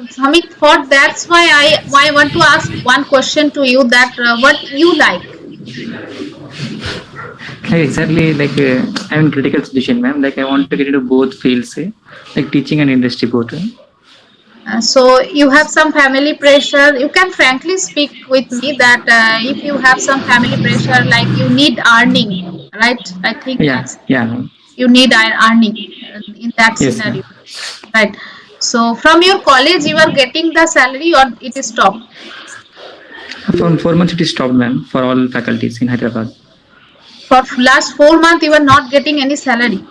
Samit, for that's why I want to ask one question to you that what you like. Exactly, I'm in critical situation, ma'am. Like I want to get into both fields, like teaching and industry both. So you have some family pressure. You can frankly speak with me that if you have some family pressure, like you need earning, right? I think Yeah, that's yeah, ma'am. you need earning in that Yes, ma'am. scenario, right? So from your college, you are getting the salary or it is stopped. For 4 months it is stopped, ma'am, for all faculties in Hyderabad. For last 4 months, you are not getting any salary.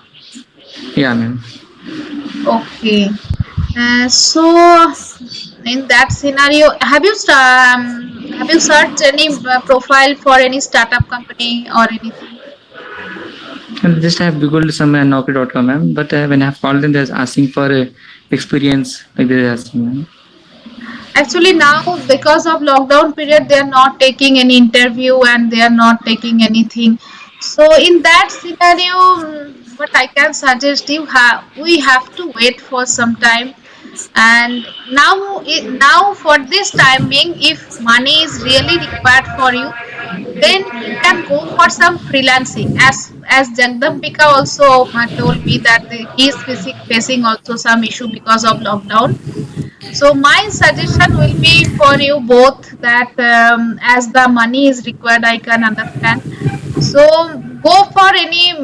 Yeah, ma'am. Okay. So in that scenario, have you searched any profile for any startup company or anything? And just I have googled some Naukri.com, ma'am. But when I have called them, they're asking for experience, like they're asking, ma'am. Actually, now because of lockdown period, they are not taking any interview and they are not taking anything. So in that scenario, what I can suggest you have we have to wait for some time. And now for this time being, if money is really required for you, then you can go for some freelancing. As Jagdambika also told me that he is facing also some issue because of lockdown. So my suggestion will be for you both that as the money is required, I can understand. So go for any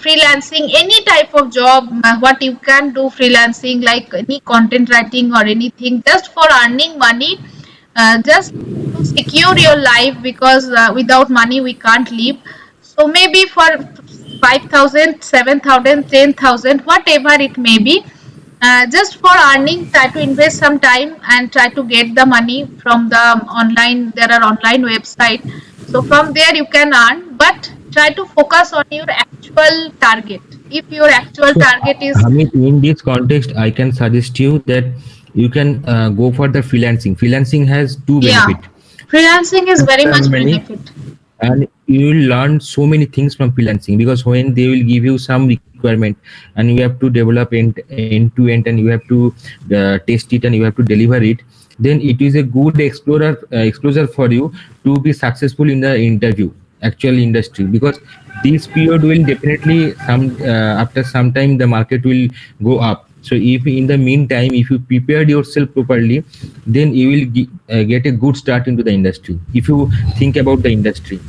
freelancing, any type of job, what you can do freelancing, like any content writing or anything, just for earning money, just to secure your life because without money we can't live. So maybe for 5,000, 7,000, 10,000, whatever it may be, just for earning, try to invest some time and try to get the money from the online. There are online website, so from there you can earn, but try to focus on your actual target. If your actual So, target is, Hamid, in this context, I can suggest you that you can go for the freelancing. Freelancing has two yeah, benefits. freelancing is very Earn much money, benefit. and you will learn so many things from freelancing, because when they will give you some requirement and you have to develop end to end, and you have to test it, and you have to deliver it, then it is a good exposure for you to be successful in the interview actual industry, because this period will definitely after some time the market will go up. So if in the meantime, if you prepared yourself properly, then you will get a good start into the industry. If you think about the industry,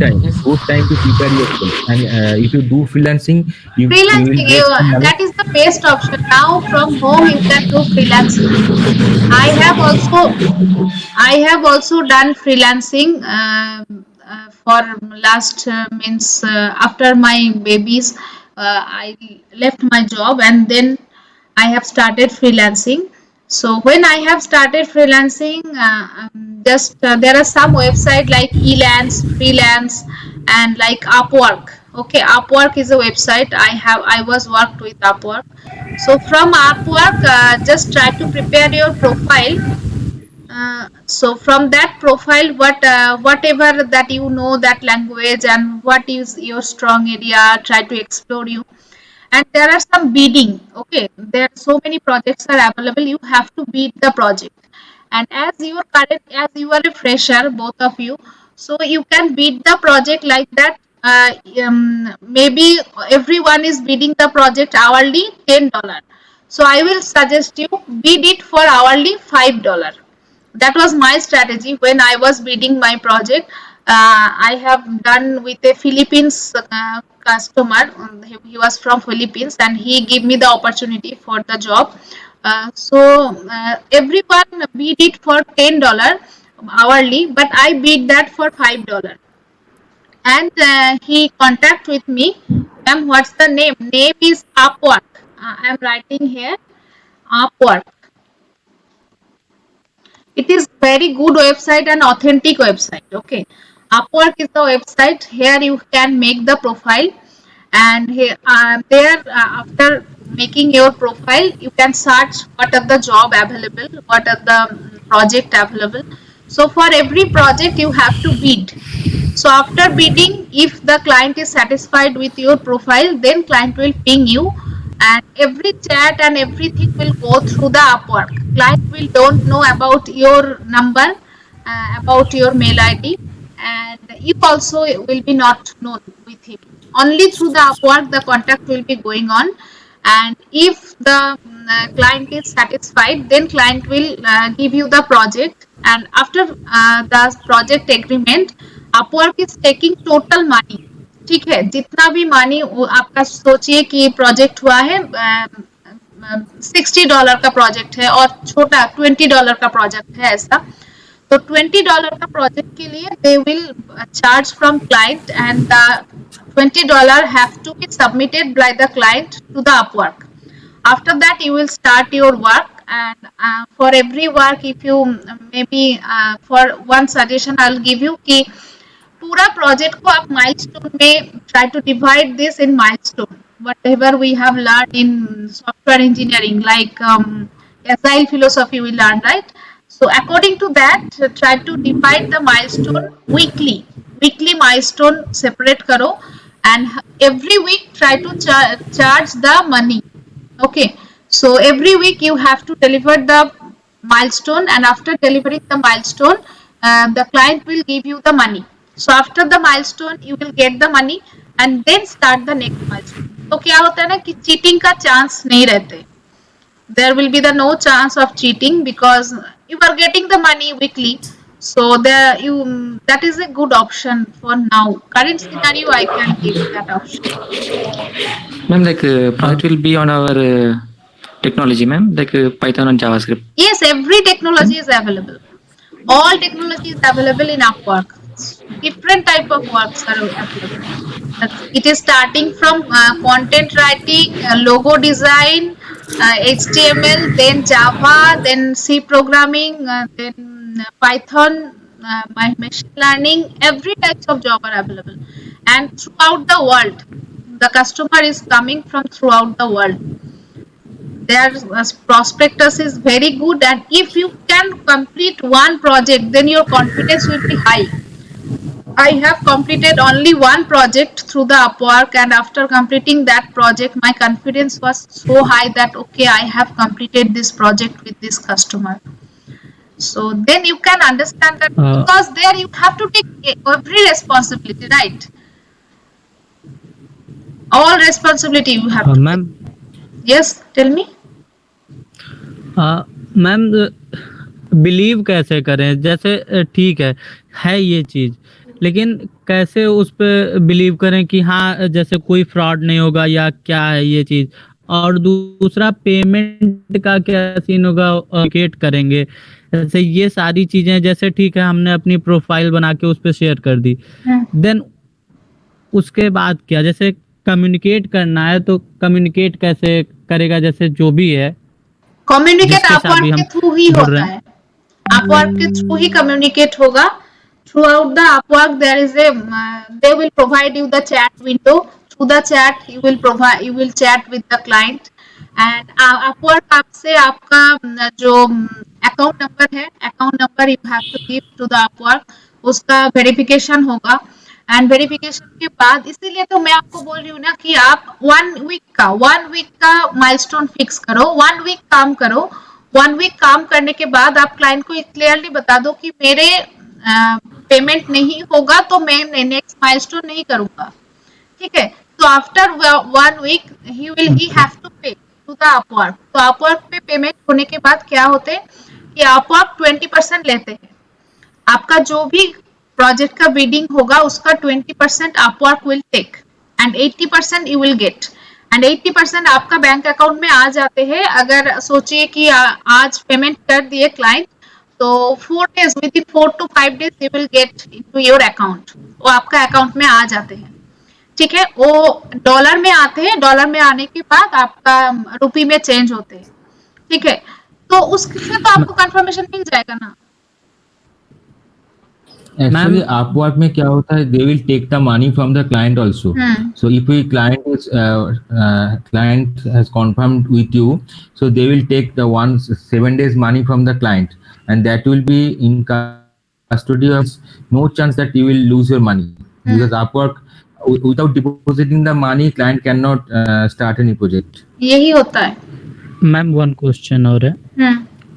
Yes. good time to prepare yourself. And if you do freelancing, you will Freelancing, get some money. that is the best option. Now from home you can do freelancing. I have also I have also done freelancing for last means after my babies. I left my job and then I have started freelancing. So when I have started freelancing, just there are some website like Elance, Freelance, and like Upwork. Okay, Upwork is a website I was worked with Upwork. So from Upwork, just try to prepare your profile. So from that profile, whatever that you know that language and what is your strong area, try to explore you. And there are some bidding. Okay, there are so many projects are available. You have to bid the project. And as you are a fresher, both of you, so you can bid the project like that. Maybe everyone is bidding the project hourly $10. So I will suggest you bid it for hourly $5. That was my strategy when I was bidding my project. I have done with a Philippines customer. He was from Philippines and he gave me the opportunity for the job. Everyone bid it for $10 hourly, but I bid that for $5. And he contact with me. Ma'am, what's the name? Name is Upwork. I am writing here Upwork. It is very good website and authentic website. Okay, Upwork is the website. Here you can make the profile, and here there after making your profile, you can search what are the job available, what are the project available. So for every project you have to bid. So after bidding, if the client is satisfied with your profile, then client will ping you and every chat and everything will go through the Upwork. Client will don't know about your number, about your mail ID, and you also will be not known with him. Only through the Upwork the contact will be going on, and if the client is satisfied, then client will give you the project, and after the project agreement, Upwork is taking total money. ठीक है, जितना भी money आपका सोचिए कि project हुआ है $60 का प्रोजेक्ट है और छोटा $20 का प्रोजेक्ट है ऐसा, तो $20 का प्रोजेक्ट के लिए they will charge from client and the $20 have to be submitted by the client to the Upwork. After that you will start your work, and for every work, if you maybe for one suggestion I'll give you कि पूरा project को आप milestone में try to divide this in milestone, whatever we have learned in software engineering, like agile philosophy we learned, right? So according to that, try to divide the milestone weekly milestone separate karo, and every week try to charge the money. Okay, so every week you have to deliver the milestone, and after delivering the milestone, the client will give you the money. So after the milestone you will get the money and then start the next milestone. तो क्या होता है ना कि cheating का chance नहीं रहते. There will be the no chance of cheating because you are getting the money weekly. So that is a good option for now. Current scenario I can give that option. Ma'am, like project will be on our technology, ma'am, like Python and JavaScript. Yes, every technology is available. All technology is available in Upwork. Different type of works are available. It is starting from content writing, logo design, HTML, then Java, then C programming, then Python, machine learning. Every types of job are available, and throughout the world, the customer is coming from throughout the world. Their prospectus is very good, and if you can complete one project, then your confidence will be high. I have completed only one project through the Upwork, and after completing that project, my confidence was so high that okay, I have completed this project with this customer. So then you can understand that because there you have to take every responsibility, right? All responsibility you have to ma'am take. Yes, tell me. Ma'am believe कैसे करें? जैसे ठीक है ये चीज, लेकिन कैसे उस पे बिलीव करें कि हाँ जैसे कोई फ्रॉड नहीं होगा या क्या है ये चीज? और दूसरा पेमेंट का क्या सीन होगा, कम्युनिकेट करेंगे जैसे ये सारी चीजें? जैसे ठीक है हमने अपनी प्रोफाइल बना के उस पे शेयर कर दी, देन उसके बाद क्या? जैसे कम्युनिकेट करना है तो कम्युनिकेट कैसे करेगा? जैसे जो भी है कम्युनिकेट अपवर्क के थ्रू ही होता है. अपवर्क के थ्रू ही कम्युनिकेट होगा. Throughout the Upwork there is a they will provide you the chat window. Through the chat you will chat with the client, and Upwork आपसे आपका जो अकाउंट नंबर है, account number you have to give to the Upwork, उसका verification होगा, and verification के बाद, इसीलिए तो मैं आपको बोल रही हूँ ना कि आप 1 वीक का माइलस्टोन फिक्स करो, 1 वीक काम करो. 1 वीक काम करने के बाद आप क्लाइंट को क्लियरली बता दो कि मेरे पेमेंट नहीं होगा तो मैं नेक्स्ट माइलस्टोन नहीं करूंगा. ठीक है, तो after 1 week he have to pay to the Upwork. तो अपवर्क पे पेमेंट होने के बाद क्या होते हैं कि अपवर्क 20% लेते हैं. आपका जो भी प्रोजेक्ट का बिडिंग होगा उसका 20% Upwork will take, and 80% you will get, and 80% आपका बैंक अकाउंट में आ जाते हैं. अगर सोचिए कि आज पेमेंट कर दिए क्लाइंट, तो 4 days, with in 4 to 5 days you will get into your account. वो आपका अकाउंट में आ जाते हैं. ठीक है, वो डॉलर में आते हैं, डॉलर में आने के बाद आपका रुपी में चेंज होते हैं. ठीक है, तो उससे तो आपको कंफर्मेशन मिल जाएगा ना. Actually, Upwork में क्या होता है, they will take the money from the client also. So if a client has confirmed with you, so they will take the 7 days money from the client, and that will be in custody. No chance that you will lose your money, because Upwork, without depositing the money, client cannot start any project. यही होता है। Ma'am one question और है।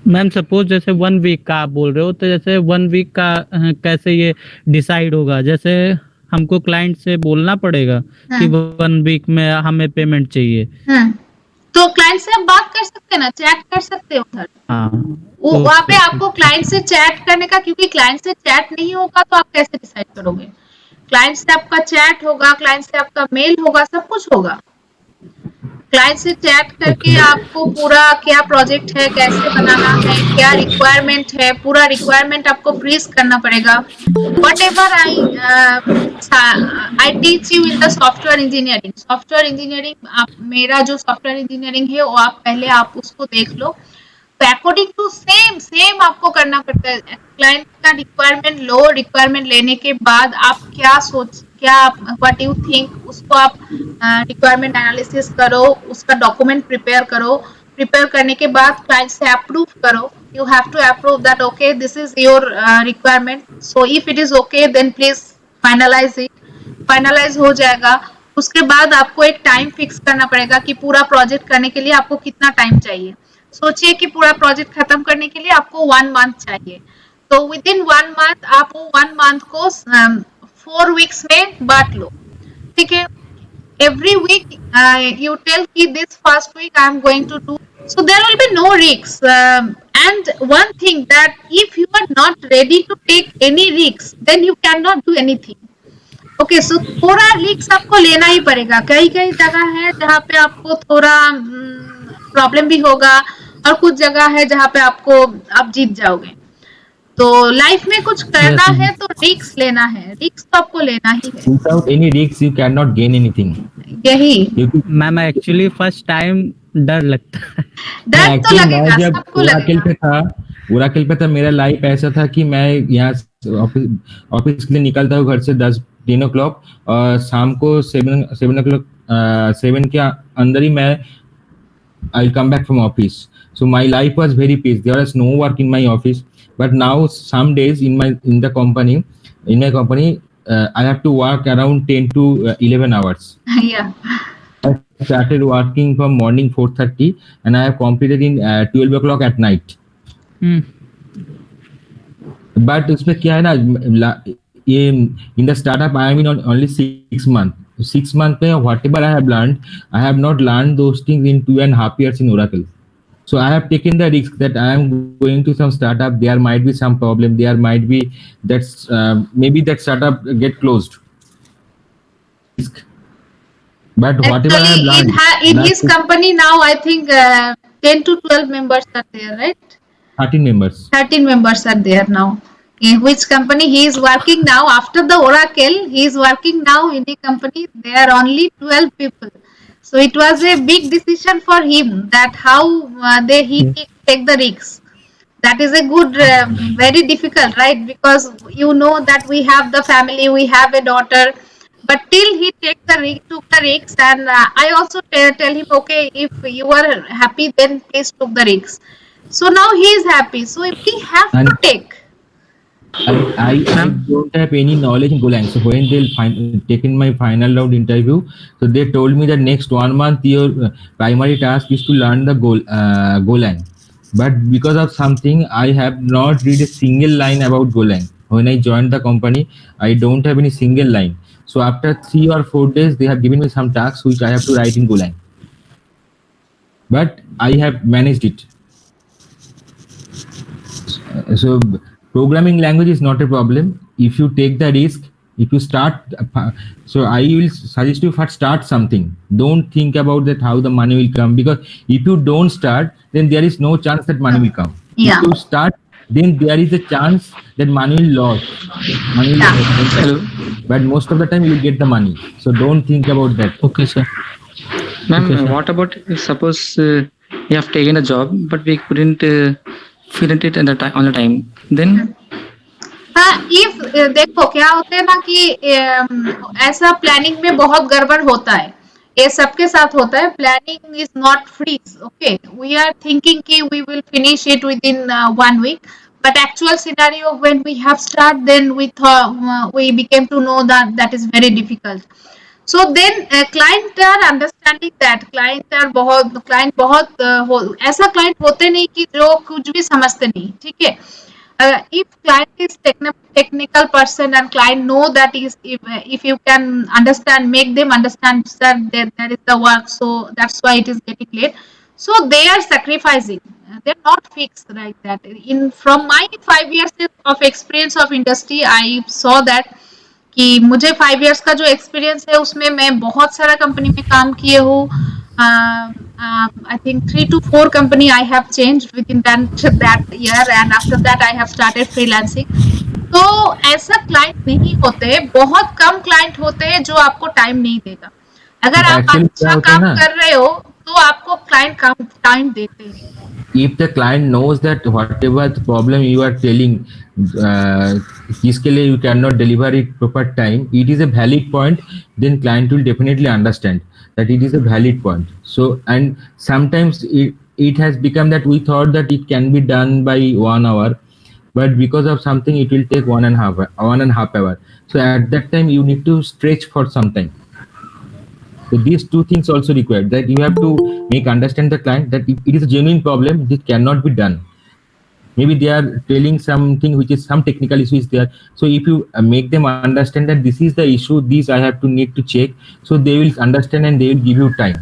Ma'am suppose जैसे 1 week का आप बोल रहे हो, तो जैसे 1 वीक का कैसे ये डिसाइड होगा? जैसे हमको क्लाइंट से बोलना पड़ेगा कि 1 वीक में हमें पेमेंट चाहिए। तो क्लाइंट से आप बात कर सकते हैं ना, चैट कर सकते हो उधर। हाँ, वो वहाँ पे आपको क्लाइंट से चैट करने का, क्योंकि क्लाइंट से चैट नहीं होगा तो आप कैसे डिसाइड करोगे? क्लाइंट से आपका चैट होगा, क्लाइंट से आपका मेल होगा, सब कुछ होगा। क्लाइंट से चैट करके आपको पूरा क्या प्रोजेक्ट है, कैसे बनाना है, क्या रिक्वायरमेंट है, पूरा रिक्वायरमेंट आपको फ्रीज करना पड़ेगा। Whatever I teach you in the software engineering, आप मेरा जो सॉफ्टवेयर इंजीनियरिंग है वो आप पहले आप उसको देख लो। तो अकॉर्डिंग टू सेम आपको करना पड़ता है। क्लाइंट का रिक्वायरमेंट लो, रिक्वायरमेंट लेने के बाद आप क्या व्हाट यू थिंक, उसको आप रिक्वायरमेंट एनालिसिस करो, उसका डॉक्यूमेंट प्रिपेयर करो। प्रिपेयर करने के बाद क्लाइंट से अप्रूव करो। You have to approve that okay this is your requirement, so if it is okay then please finalise it. Finalise हो जाएगा, उसके बाद आपको एक टाइम फिक्स करना पड़ेगा कि पूरा प्रोजेक्ट करने के लिए आपको कितना टाइम चाहिए। सोचिए कि पूरा प्रोजेक्ट खत्म करने के लिए आपको 1 मंथ चाहिए, तो विद इन 1 मंथ आप वो 1 मंथ को 4 वीक्स में बांट लो, ठीक है। every week you tell कि this first week I am going to do, so there will be no risks, and one thing that if you are not ready to take any risks then you cannot do anything. Okay so थोड़ा risk आपको लेना ही पड़ेगा। कई जगह है जहाँ पे आपको थोड़ा प्रॉब्लम भी होगा, और कुछ जगह है जहाँ पे आप जीत जाओगे। तो लाइफ में कुछ करना है तो रिस्क लेना है, रिस्क तो आपको लेना ही है। Without any risks, you cannot gain anything. यही मैम एक्चुअली फर्स्ट टाइम डर लगता है। डर तो लगेगा, जब सबको लगेगा। ओराकल पे था, मेरा लाइफ ऐसा था कि मैं यहाँ ऑफिस के लिए निकलता हूँ घर से 10 o'clock, और शाम को 7 o'clock 7 के अंदर ही मैं I'll come back from office. So my life was very peace. There was no work in my office. But now some days in my company, I have to work around 10 to 11 hours. Yeah. I started working from morning 4:30 and I have completed in 12 o'clock at night. But उसमें क्या है ना, ये in the startup I am in only 6 months. 6 months में whatever I have learned, I have not learned those things in 2.5 years in Oracle. So I have taken the risk that I am going to some startup. There might be some problem. There might be that maybe that startup get closed. But whatever I have learned, in his company now, I think 10 to 12 members are there, right? 13 members. 13 members are there now. In which company he is working now? After the Oracle, he is working now in the company. There are only 12 people. So it was a big decision for him that how he take the risks. That is a good, very difficult, right? Because you know that we have the family, we have a daughter, but till he took the risks, and I also tell him, okay, if you are happy, then please took the risks. So now he is happy. So if we have to take. I don't have any knowledge in Golang. So when they'll taken my final round interview, so they told me that next 1 month your primary task is to learn the Golang. But because of something, I have not read a single line about Golang. When I joined the company, I don't have any single line. So after 3 or 4 days, they have given me some tasks which I have to write in Golang. But I have managed it. So programming language is not a problem if you take the risk. If you start, so I will suggest you first start something. Don't think about that how the money will come, because if you don't start, then there is no chance that money will come. Yeah. If you start, then there is a chance that money will lose. Hello. But most of the time you will get the money. So don't think about that. Okay, sir. Ma'am, what about suppose we have taken a job but we couldn't finish it on the time, then? हाँ, if देखो क्या होता है ना कि ऐसा planning में बहुत गड़बड़ होता है, ये सबके साथ होता है। Planning is not free, okay, we are thinking कि we will finish it within 1 week, but actual scenario when we have start, then we became to know that is very difficult. So then client are understanding that client बहुत ऐसा client होते नहीं कि जो कुछ भी समझते नहीं, ठीक है. If client is technical person and client know that is if you can understand, make them understand that there is the work, so that's why it is getting late. So they are sacrificing. They're not fixed like that. In from my 5 years of experience of industry, I saw that कि मुझे 5 years का जो experience है उसमें मैं बहुत सारा company में काम किए हूँ. I think 3 to 4 company I have changed within that year, and after that I have started freelancing. तो ऐसा क्लाइंट नहीं होते, बहुत कम क्लाइंट होते हैं जो आपको टाइम नहीं देगा. अगर आप Actually, क्या अच्छा होता है काम ना, कर रहे हो तो आपको क्लाइंट काम टाइम देते हैं. if the client knows that whatever the problem you are telling, जिसके लिए you cannot deliver it proper time, it is a valid point, then client will definitely understand that it is a valid point. So, and sometimes it has become that we thought that it can be done by 1 hour, but because of something it will take 1.5 hour. So at that time you need to stretch for some time. So these two things also required, that you have to make understand the client that if it is a genuine problem, this cannot be done. Maybe they are telling something which is some technical issue is there. So if you make them understand that this is the issue, this I have to need to check, so they will understand and they will give you time.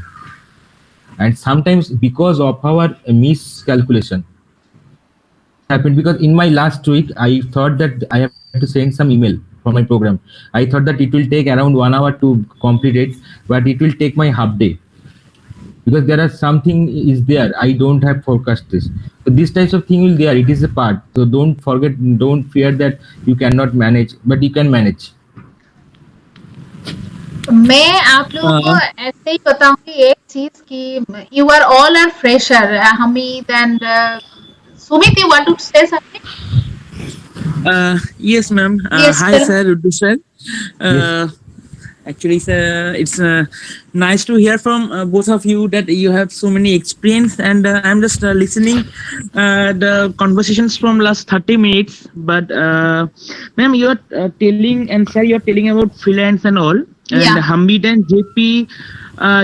And sometimes because of our miscalculation happened, because in my last week I thought that I have to send some email for my program. I thought that it will take around 1 hour to complete it, but it will take my half day because there are something is there I don't have forecast this. So these types of thing will there. It is a part. So don't forget, don't fear that you cannot manage, but you can manage. मैं आप लोगों को ऐसे ही बताऊंगी एक चीज कि you are all are fresher. Hameed and Sumit, you want to say something? Yes, ma'am. Yes, Hi, tell me. sir. Uddu sir. Actually, sir, it's nice to hear from both of you that you have so many experience, and I'm just listening the conversations from last 30 minutes. But, ma'am, you're telling, and sir, you're telling about freelance and all, and Yeah. Hamid and JP.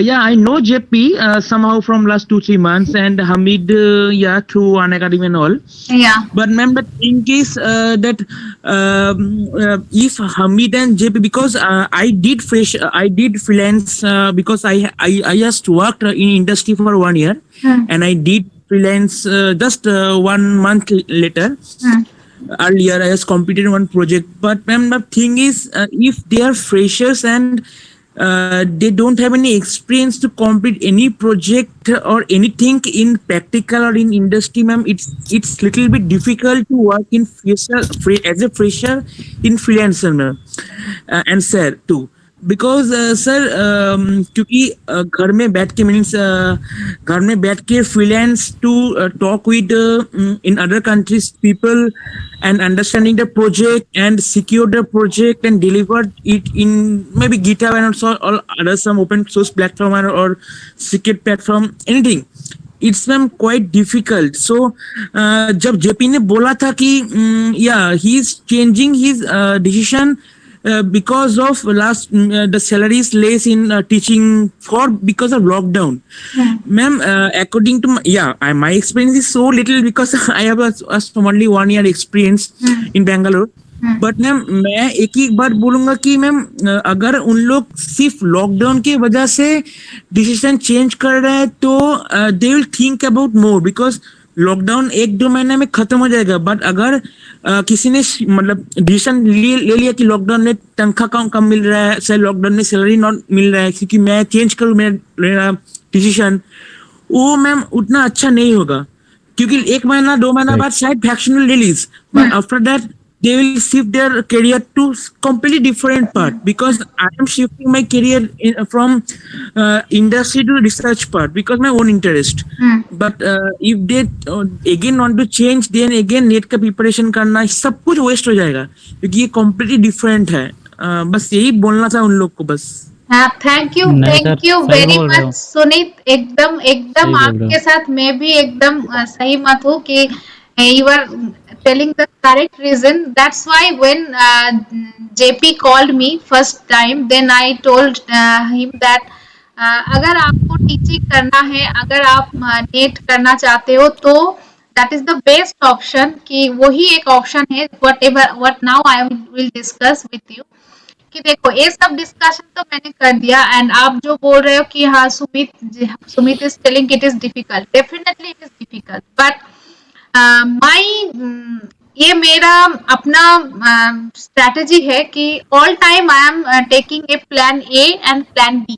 Yeah, I know JP somehow from last 2-3 months, and Hamid, yeah, through One Academy and all. Yeah. But ma'am, the thing is that if Hamid and JP, because I did freelance because I just worked in industry for 1 year, and I did freelance just 1 month later. Earlier, I just completed one project. But ma'am, the thing is, if they are freshers and they don't have any experience to complete any project or anything in practical or in industry, ma'am, it's little bit difficult to work in as a fresher in freelancer, ma'am, and sir too. Because sir, क्योंकि घर में बैठ के means घर में बैठ के freelance to talk with in other countries people and understanding the project and secure the project and deliver it in maybe GitHub and also all other some open source platform or secret platform, anything. It's ma'am quite difficult. So जब JP ने बोला था कि yeah, he is changing his decision because of the salary is less in teaching because of lockdown. Ma'am, according to my experience is so little because I have only 1 year experience in Bangalore. But ma'am मैं एक ही बार बोलूंगा कि ma'am अगर उन लोग सिर्फ lockdown की वजह से डिसीजन चेंज कर रहे हैं तो they will think about more, because lockdown 1-2 महीने में खत्म हो जाएगा. बट अगर किसी ने मतलब डिसीजन ले लिया कि लॉकडाउन में तनख्वाह कम मिल रहा है, सर लॉकडाउन में सैलरी नॉट मिल रहा है क्योंकि मैं चेंज करूँ मेरा डिसीजन, वो मैम उतना अच्छा नहीं होगा क्योंकि 1 महीना 2 महीना बाद शायद vaccine will release, but after that they will shift their career to completely different part, because I am shifting my career from industry to research part because my own interest. But if they again want to change, then again net का preparation करना सब कुछ waste हो जाएगा क्योंकि ये completely different है. बस यही बोलना था उन लोग को बस. हाँ, thank you very much Sunit. एकदम आपके साथ मैं भी एकदम सही मत हूँ कि you are telling the correct reason. That's why when JP called me first time, then I told him that अगर आपको टीचिंग करना है, अगर आप नेट करना चाहते हो तो that is the best option, कि वही एक ऑप्शन है what now I will discuss with you. कि देखो ये सब डिस्कशन तो मैंने कर दिया, एंड आप जो बोल रहे हो कि हाँ Sumit is telling it is difficult, definitely it is difficult, but my ये मेरा अपना स्ट्रैटेजी है कि all time I am taking a plan A and plan B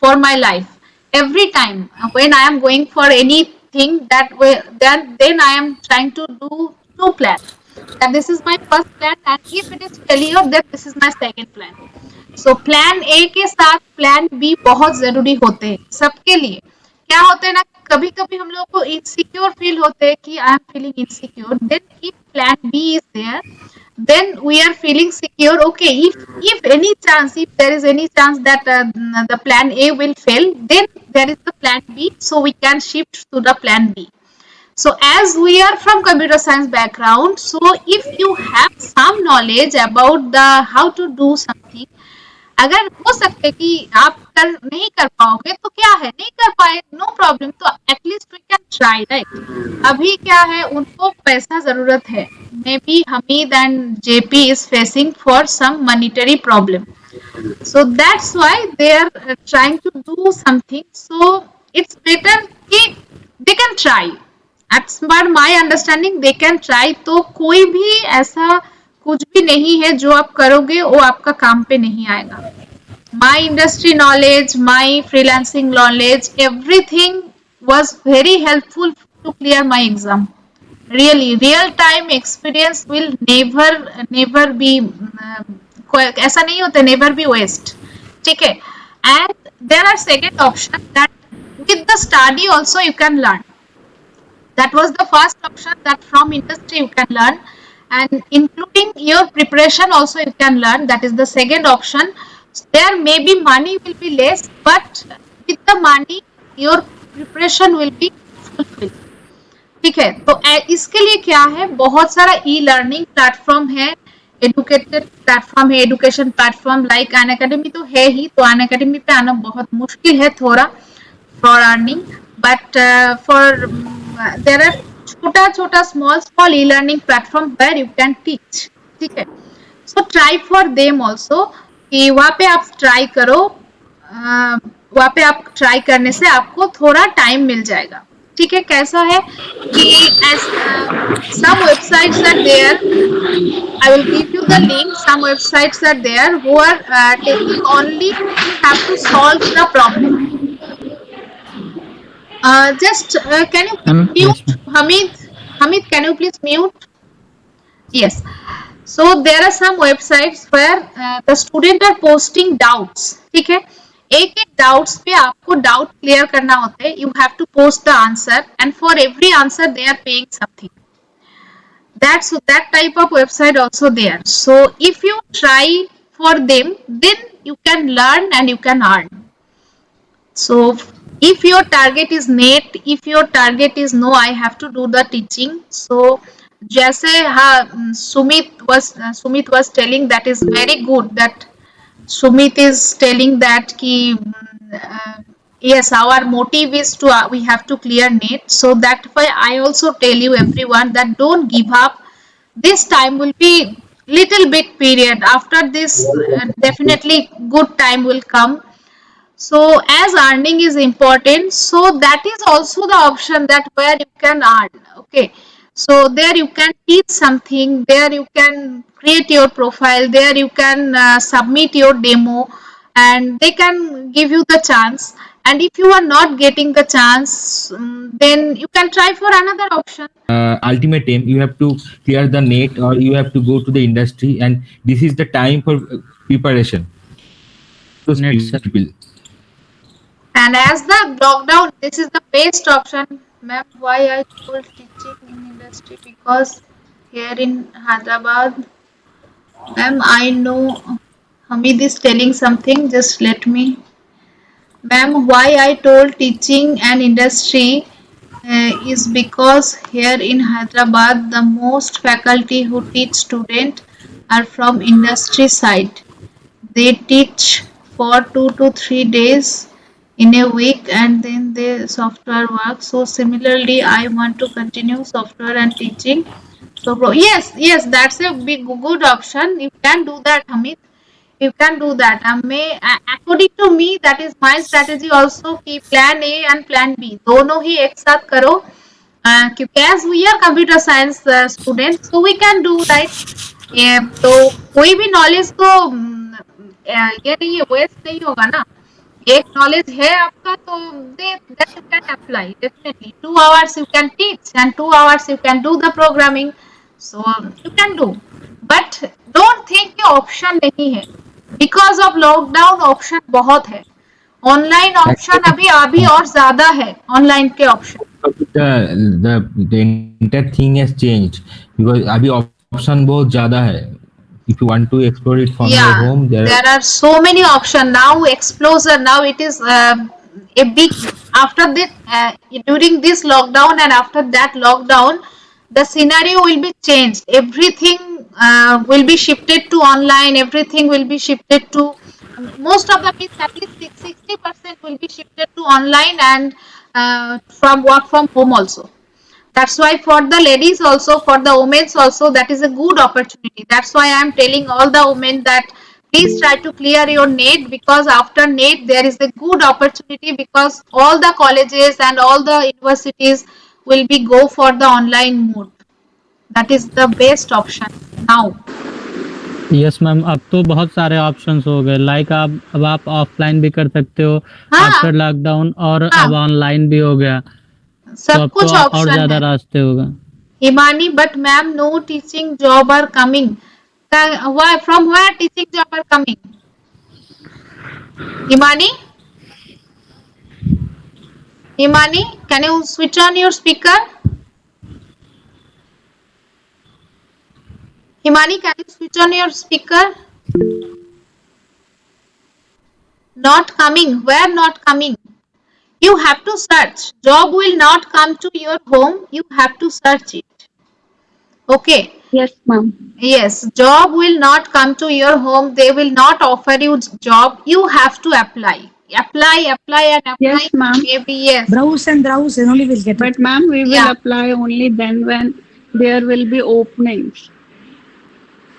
for my life. Every time when I am going for anything that way, then I am trying to do two plans. That this is my first plan, and if it is failure, then this is my second plan. So plan A के साथ plan B बहुत जरूरी होते हैं सबके लिए। क्या होते हैं ना, कभी कभी हम लोग को इनसिक्योर फील होते हैं कि I am feeling insecure, then if plan B is there, then we are feeling secure. Okay, if any chance, if there is any chance that the plan A will fail, then there is the plan B, so we can shift to the plan B. So as we are from computer science background, so if you have some knowledge about the how to do something, अगर हो सकते कि आप नहीं कर पाओगे तो क्या है, नहीं कर पाए, नो प्रॉब्लम, तो at least we can try, right. अभी क्या है, उनको पैसा जरूरत है, maybe Hameed and JP is facing for some monetary problem, so that's why they are trying to do something, so it's better कि they can try, as per my understanding they can try। तो कोई भी ऐसा कुछ भी नहीं है जो आप करोगे वो आपका काम पे नहीं आएगा। My industry knowledge, my freelancing knowledge, everything was very helpful to clear my exam. Really, real time experience will never be ऐसा नहीं होता, never be waste, ठीक है। And there are second option that with the study also you can learn. That was the first option, that from industry you can learn, and including your preparation also you can learn, that is the second option. There maybe money will be less, but with the money your preparation will be fulfilled, ठीक है। तो इसके लिए क्या है, बहुत सारा ई learning platform है, एडुकेटेड प्लेटफॉर्म है, एडुकेशन प्लेटफॉर्म लाइक अनअकैडमी तो है ही, तो अनअकैडमी पे आना बहुत मुश्किल है थोड़ा for earning, but for there are छोटा छोटा small e learning platform where you can teach, ठीक है। So try for them also, कि वहाँ पे आप ट्राई करो, वहाँ पे आप ट्राई करने से आपको थोड़ा टाइम मिल जाएगा, ठीक है। कैसा है कि some websites are there, I will give you the link, some websites are there who are taking only, you have to solve the problem. Just can you please mute Hamid, can you please mute? Yes. So there are some websites where the student are posting doubts, ठीक है। एक एक doubts पे आपको doubt clear करना होता है, you have to post the answer, and for every answer they are paying something, that's that type of website also there. So if you try for them, then you can learn and you can earn. So if your target is net, if your target is no I have to do the teaching, so जैसे हाँ Sumit was telling, that is very good, that Sumit is telling that ki yes, our motive is to we have to clear NET, so that why I also tell you everyone that don't give up. This time will be little bit period, after this definitely good time will come. So as earning is important, so that is also the option that where you can earn, okay। So there you can teach something, there you can create your profile, there you can submit your demo, and they can give you the chance. And if you are not getting the chance, then you can try for another option. Ultimate aim, you have to clear the net or you have to go to the industry, and this is the time for preparation. Those people. And as the lockdown, this is the best option. Ma'am, why I told teaching in industry, because here in Hyderabad, ma'am, I know Hamid is telling something, just let me. Ma'am, why I told teaching and industry is because here in Hyderabad, the most faculty who teach student are from industry side. They teach for 2 to 3 days in a week and then the software work. So similarly, I want to continue software and teaching. So yes, that's a big good option. You can do that, Hamid. You can do that. According to me, that is my strategy also कि plan A and plan B दोनों ही एक साथ करो. क्योंकि as we are computer science students, so we can do, right? तो कोई भी knowledge तो ये नहीं है, वेस्ट नहीं होगा ना. एक नॉलेज है आपका तो then you can apply definitely. 2 hours you can teach and 2 hours you can do the programming. So you can do, but don't think कि ऑप्शन नहीं है. बिकॉज ऑफ लॉकडाउन ऑप्शन बहुत है. ऑनलाइन ऑप्शन अभी और ज्यादा है ऑनलाइन के option. the entire thing has changed because अभी option बहुत ज़्यादा है. If you want to explore it from your home, there are so many options now. Explorer now it is a big after this during this lockdown and after that lockdown, the scenario will be changed. Everything will be shifted to online. Everything will be shifted to most of the means at least 60% will be shifted to online and from work from home also. That's why for the ladies also, for the women also, that is a good opportunity. That's why I am telling all the women that please try to clear your NET, because after NET there is a good opportunity, because all the colleges and all the universities will be go for the online mode. That is the best option now. Yes ma'am, अब तो बहुत सारे options हो गए. Like अब आप offline भी कर सकते हो आफ्टर लॉकडाउन, और अब ऑनलाइन भी हो गया. सब कुछ ऑप्शन और ज्यादा है. रास्ते होगा. Himani, but ma'am, no teaching job are coming. Why? From where teaching job are coming? Himani? Himani, can you switch on your speaker? Himani, can you switch on your speaker? Not coming. Where not coming? You have to search. Job will not come to your home. You have to search it. Okay. Yes, ma'am. Yes, job will not come to your home. They will not offer you job. You have to apply and apply. Yes, ma'am. Maybe yes. Browse and only will get But it. ma'am, we will Yeah. apply only then when there will be openings.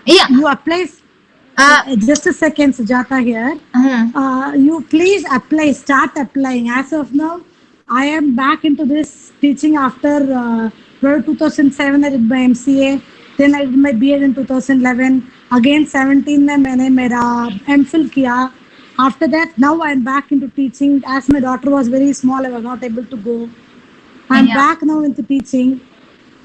Yeah. You apply. Just a second, Sujata here. You please apply. Start applying. As of now, I am back into this teaching after 2007. I did my MCA. Then I did my BEd in 2011. Again 17 में मैंने मेरा MPhil किया. After that, now I am back into teaching. As my daughter was very small, I was not able to go. I'm back now into teaching.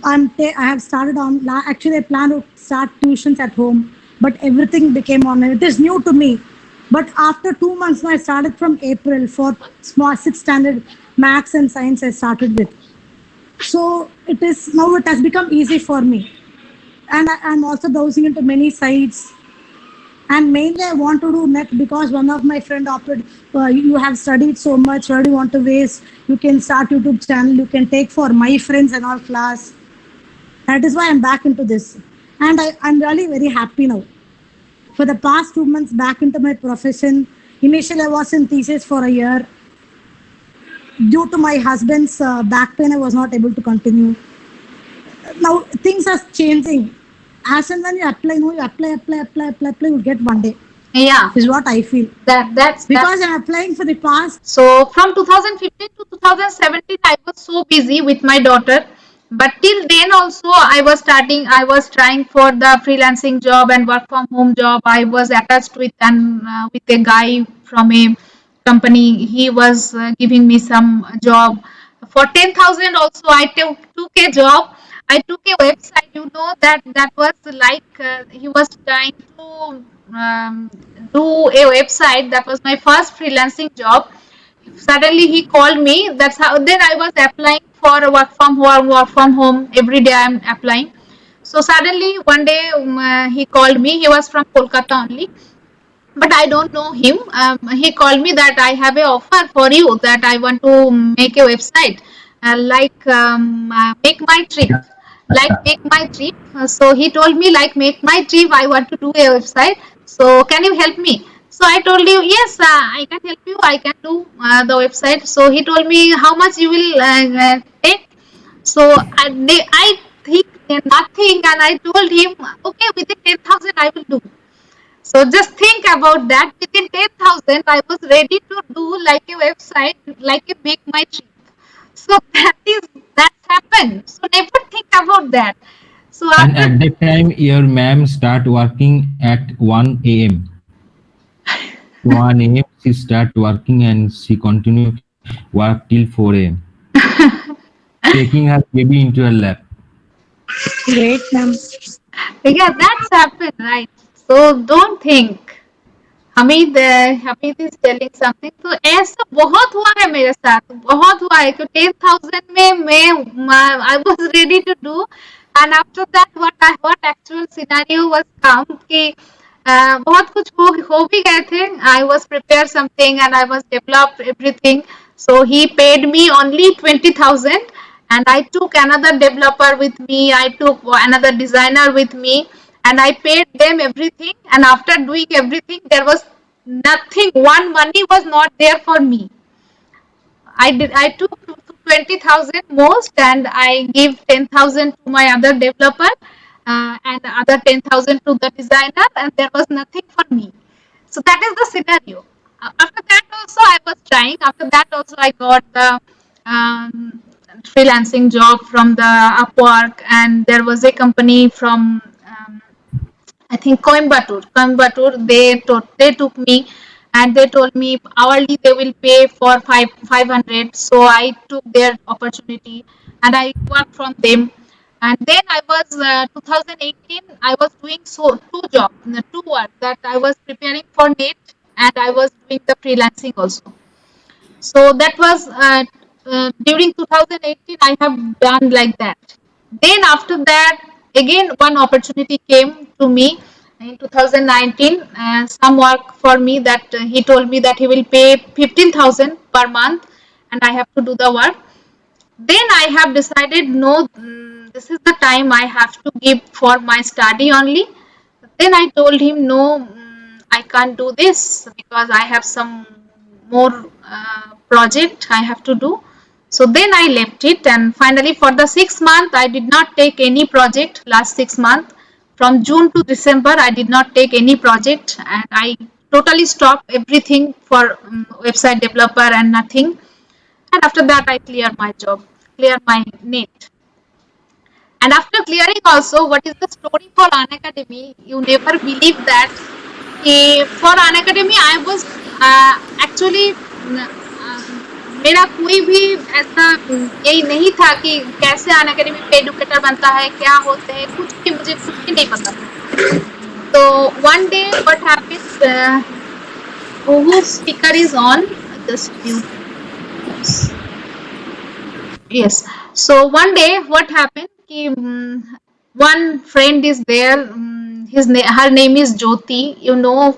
I have started on. Actually, I plan to start tuitions at home, but everything became online. It is new to me. But after 2 months, now I started from April for small 6th standard maths and science. I started with. So it has become easy for me. And I'm also browsing into many sites. And mainly I want to do net because one of my friend opted, you have studied so much, why do you want to waste? You can start YouTube channel, you can take for my friends and all class. That is why I'm back into this. And I'm really very happy now. For the past 2 months back into my profession, initially I was in thesis for a year. Due to my husband's back pain, I was not able to continue. Now things are changing. As and when you apply, you apply, you get one day. Yeah. Is what I feel. That's Because I'm applying for the past. So from 2015 to 2017, I was so busy with my daughter. But till then also, I was trying for the freelancing job and work from home job. I was attached with a guy from a company. He was giving me some job. For 10,000 also, I took a job. I took a website, that was like he was trying to do a website. That was my first freelancing job. Suddenly he called me. That's how then I was applying for work from home. Every day I'm applying. So suddenly one day he called me. He was from Kolkata only, but I don't know him. He called me that I have a offer for you, that I want to make a website, make my trip. like Make My Trip. So he told me like Make My Trip, I want to do a website. So can you help me? So I told you yes, I can help you. I can do the website. So he told me how much you will take. So I think nothing, and I told him okay, within 10,000 I will do. So just think about that. Within 10,000, I was ready to do like a website, like a Make My Trip. So that happened. So never think about that. So And after at that time, your ma'am start working at 1 a.m. 1 a.m. she start working and she continue work till 4 a.m. taking her baby into her lap. Great, ma'am. yeah, that's happened, right? So don't think. Hamid is telling something तो ऐसा बहुत हुआ है मेरे साथ बहुत हुआ है कि 10,000 में मैं I was ready to do and after that what actual scenario was come कि बहुत कुछ हो भी गए थे I was prepare something and I was develop everything so he paid me only 20,000 and I took another developer with me, I took another designer with me, and I paid them everything. And after doing everything, there was nothing. One money was not there for me. I took 20,000 most, and I gave 10,000 to my other developer, and other 10,000 to the designer, and there was nothing for me. So that is the scenario. After that also I was trying. After that also I got the freelancing job from the Upwork, and there was a company from I think Coimbatore. They took me, and they told me hourly they will pay for 500. So I took their opportunity, and I worked from them. And then I was 2018. I was doing two jobs, two work that I was preparing for NET, and I was doing the freelancing also. So that was during 2018. I have done like that. Then after that, again one opportunity came to me in 2019. Some work for me that he told me that he will pay 15,000 per month, and I have to do the work. Then I have decided no, this is the time I have to give for my study only. Then I told him no, I can't do this because I have some more project I have to do. So then I left it, and finally for the 6 month I did not take any project. Last 6 month, from June to December, I did not take any project, and I totally stopped everything for website developer and nothing. And after that I clear my job, clear my NET. And after clearing also, what is the story for Unacademy? You never believe that. For Unacademy, I was actually मेरा कोई भी ऐसा यही नहीं था कि कैसे Unacademy पे एडुकेटर बनता है, क्या होते हैं, कुछ भी मुझे कुछ भी नहीं पता था. So one day what happens? Whose speaker is on? Just mute. Yes. So one day what happened? One friend is there. Her name is Jyoti. You know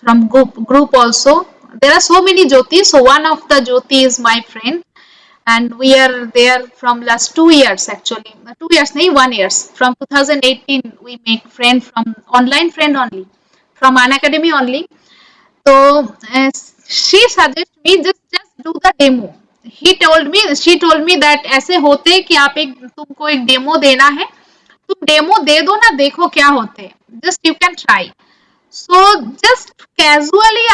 from group also. There are so many Jyotis. So one of the Jyoti is my friend, and we are there from last 2 years actually. 2 years, nahi 1 year. From 2018 we make friend from online friend only, from Unacademy only. So she suggested me just do the demo. She told me that ऐसे होते कि आप तुमको एक demo देना है, तुम demo दे दो ना, देखो क्या होते हैं, just you can try. So just casually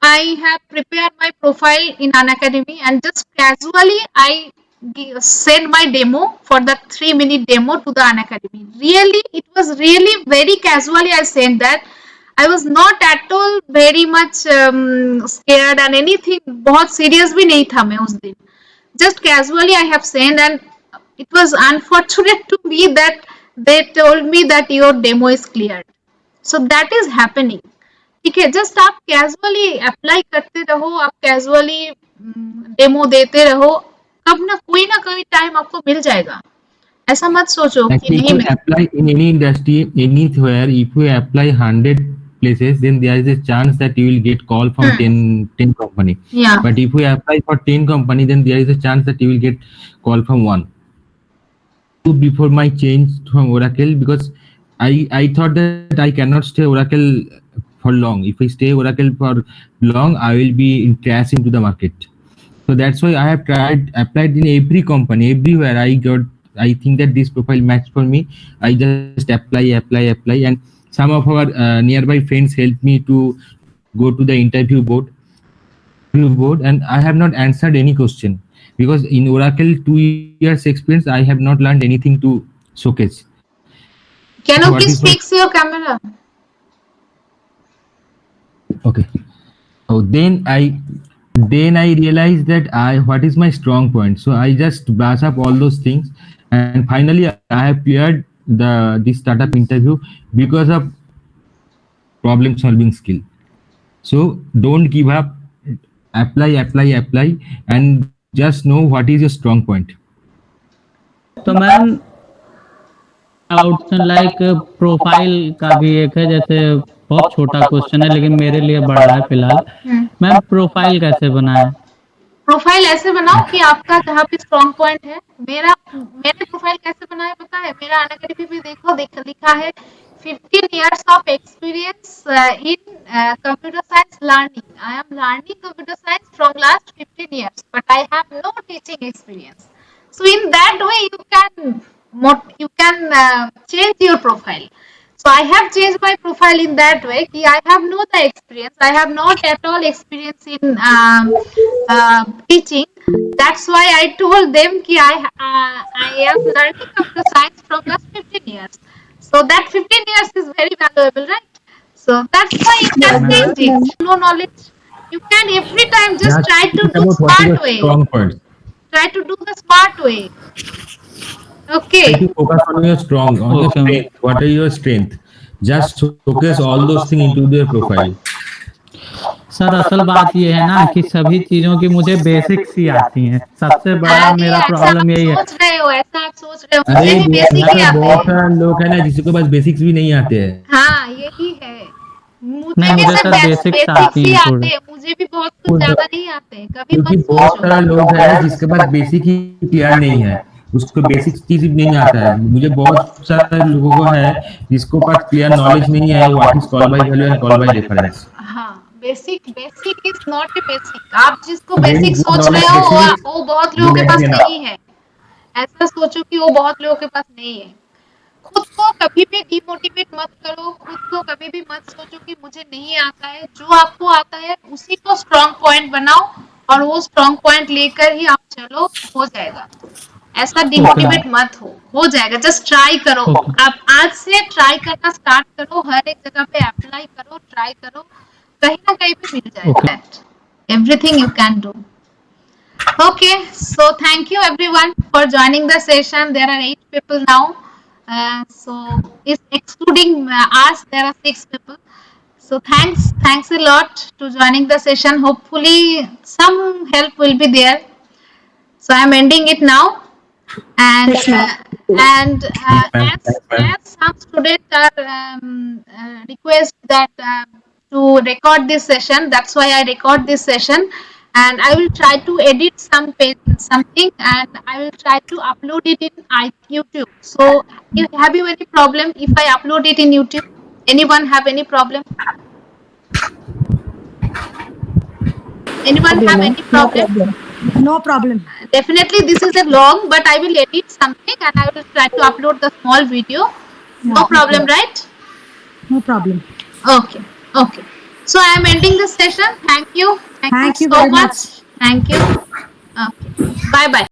I have prepared my profile in Unacademy, and just casually I send my demo for the 3-minute demo to the Unacademy. Really, it was really very casually I sent that. I was not at all very much scared and anything. बहुत serious भी नहीं था मैं उस दिन. Just casually I have sent, and it was unfortunate to me that they told me that your demo is cleared. So that is happening. ठीक है, just आप कैजुअली अप्लाई करते रहो, आप कैजुअली डेमो देते रहो, कब ना कोई टाइम आपको मिल जाएगा. ऐसा मत सोचो कि नहीं मिल. Apply in any industry, anywhere. If you apply 100 places, then there is a chance that you will get call from 10 company. Yeah. But if you apply for 10 company, then there is a chance that you will get call from one. before my change from Oracle, because I thought that I cannot stay Oracle for long. If I stay Oracle for long, I will be in crash into the market. So that's why I have applied in every company, everywhere I think that this profile match for me. I just apply, and some of our nearby friends helped me to go to the interview board, and I have not answered any question, because in Oracle 2 years experience, I have not learned anything to showcase. Can So you what please is my- fix your camera? Okay. So then I realized that what is my strong point. So I just brush up all those things, and finally I have cleared this startup interview because of problem solving skill. So don't give up. Apply, and just know what is your strong point. तो ma'am out like profile का भी एक है, जैसे बहुत छोटा question है लेकिन मेरे लिए बड़ा है फिलहाल। मैम प्रोफाइल कैसे बनाएं? प्रोफाइल ऐसे बनाओ कि आपका जहाँ पे स्ट्रॉन्ग पॉइंट है। मैंने प्रोफाइल कैसे बनाया पता है? मेरा अनअकैडमी पे देखो, लिखा है 15 years of experience in computer science learning. I am learning computer science from last 15 years, but I have no teaching experience. So in that way you can change your profile. So I have changed my profile in that way. Ki I have no the experience. I have not at all experience in teaching. That's why I told them ki I am learning computer science from last 15 years. So that 15 years is very valuable, right? So that's why you can change it. No knowledge. You can every time just try to do smart way. Strong points. Try to do the smart way. Okay. Try to focus on your strong, on your strength. What are your strength? Just showcase all those things into their profile. Sir असल बात ये है ना कि सभी चीजों की मुझे बेसिक्स ही आती हैं। सबसे बड़ा मेरा प्रॉब्लम यही है। सोच रहे हो, ऐसा आप सोच रहे हो, अरे मुझे भी बेसिक ही आते बहुत हैं। सारे लोग है ना जिसके पास बेसिक्स भी नहीं आते हैं। हाँ यही है, मुझे नहीं, भी मुझे सर सर बेसिक्स आती ही हैं आते थोड़े। हैं, मुझे भी बहुत कुछ ज्यादा नहीं आते हैं। कभी क्योंकि मत बहुत सोचो। सारे लोग हैं जिसके पास बेसिक ही क्लियर नहीं है, उसको बेसिक चीज नहीं आता है। मुझे बहुत सारे लोगों को है जिसको पास क्लियर नॉलेज नहीं है what is call by value and call by reference. हाँ, basic is not a basic. आप जिसको बेसिक सोच रहे हो वो बहुत लोगों के पास नहीं है। ऐसा सोचो कि वो बहुत लोगों के पास नहीं है। खुद को कभी भी डिमोटिवेट मत करो, खुद को कभी भी मत सोचो कि मुझे नहीं आता है। जो आपको आता है उसी को स्ट्रॉन्ग पॉइंट बनाओ और वो स्ट्रॉन्ग पॉइंट लेकर ही आप चलो, हो जाएगा। ऐसा डिमोटिवेट मत हो जाएगा। जस्ट ट्राई करो। आप आज से ट्राई करना स्टार्ट करो, हर एक जगह पे अप्लाई करो, ट्राई करो, कहीं ना कहीं पे मिल जाएगा। Everything you can do. Okay, so thank you everyone for joining the session. There are 8 people now. So it's excluding us, there are 6 people. So thanks a lot to joining the session. Hopefully some help will be there. So I am ending it now. And as some students are request that to record this session, that's why I record this session. And I will try to edit something and I will try to upload it in YouTube. So have you any problem if I upload it in YouTube? Anyone have any problem? Anyone have any problem? No problem. Definitely this is a long, but I will edit something and I will try to upload the small video. No problem, right? No problem. Okay. So I am ending this session. Thank you. Thank you so very much. much. Thank you. Okay. Bye bye.